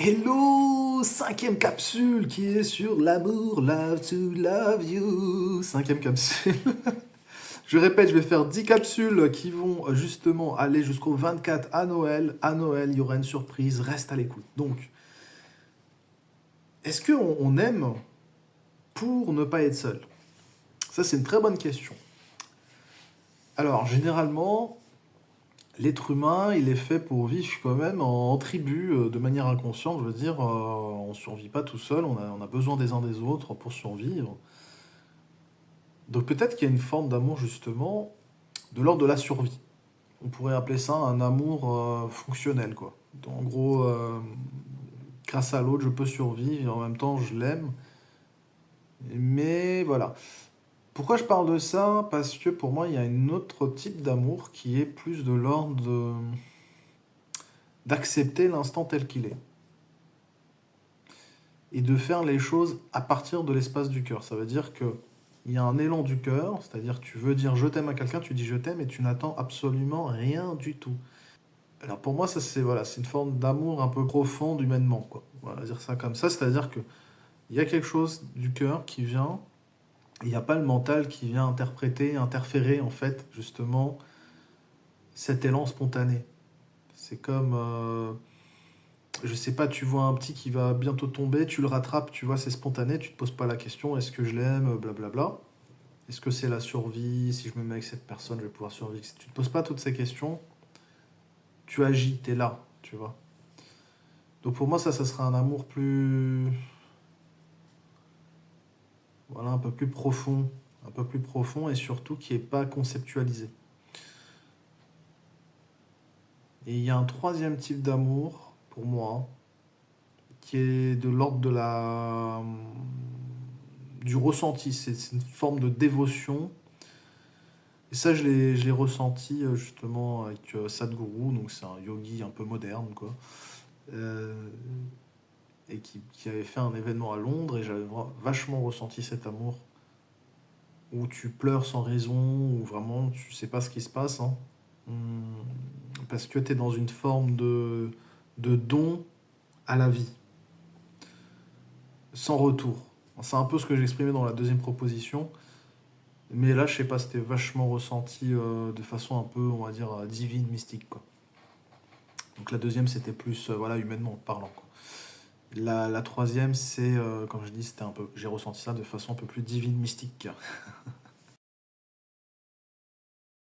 Hello, cinquième capsule qui est sur l'amour, love to love you. Cinquième capsule. Je répète, je vais faire 10 capsules qui vont justement aller jusqu'au 24 à Noël. À Noël, il y aura une surprise, reste à l'écoute. Donc, est-ce qu'on aime pour ne pas être seul? Ça, c'est une très bonne question. Alors, généralement, l'être humain, il est fait pour vivre quand même en tribu, de manière inconsciente. Je veux dire, on ne survit pas tout seul, on a besoin des uns des autres pour survivre. Donc peut-être qu'il y a une forme d'amour justement de l'ordre de la survie. On pourrait appeler ça un amour fonctionnel, quoi. En gros, grâce à l'autre, je peux survivre et en même temps, je l'aime. Mais voilà. Pourquoi je parle de ça? Parce que pour moi, il y a un autre type d'amour qui est plus de l'ordre d'accepter l'instant tel qu'il est et de faire les choses à partir de l'espace du cœur. Ça veut dire que il y a un élan du cœur, c'est-à-dire que tu veux dire je t'aime à quelqu'un, tu dis je t'aime et tu n'attends absolument rien du tout. Alors pour moi, ça c'est voilà, c'est une forme d'amour un peu profond humainement, quoi. Voilà, dire ça comme ça, c'est-à-dire que il y a quelque chose du cœur qui vient, il n'y a pas le mental qui vient interpréter, interférer en fait justement cet élan spontané. C'est comme je sais pas, tu vois un petit qui va bientôt tomber, tu le rattrapes, tu vois, c'est spontané, tu te poses pas la question, est-ce que je l'aime, blablabla. Est-ce que c'est la survie? Si je me mets avec cette personne, je vais pouvoir survivre. Si tu te poses pas toutes ces questions, tu agis, tu es là, tu vois. Donc pour moi, ça sera un amour plus, voilà, un peu plus profond et surtout qui est pas conceptualisé. Et il y a un troisième type d'amour, pour moi, qui est de l'ordre de du ressenti. C'est une forme de dévotion. Et ça, je l'ai ressenti justement avec Sadhguru, donc c'est un yogi un peu moderne, quoi. Euh, et qui avait fait un événement à Londres, et j'avais vachement ressenti cet amour, où tu pleures sans raison, où vraiment tu sais pas ce qui se passe, hein. Parce que tu es dans une forme de don à la vie, sans retour. C'est un peu ce que j'exprimais dans la deuxième proposition, mais là, je sais pas, c'était vachement ressenti de façon un peu, on va dire, divine, mystique, quoi. Donc la deuxième, c'était plus, voilà, humainement parlant, quoi. La troisième, c'est, comme je dis, c'était un peu, j'ai ressenti ça de façon un peu plus divine, mystique.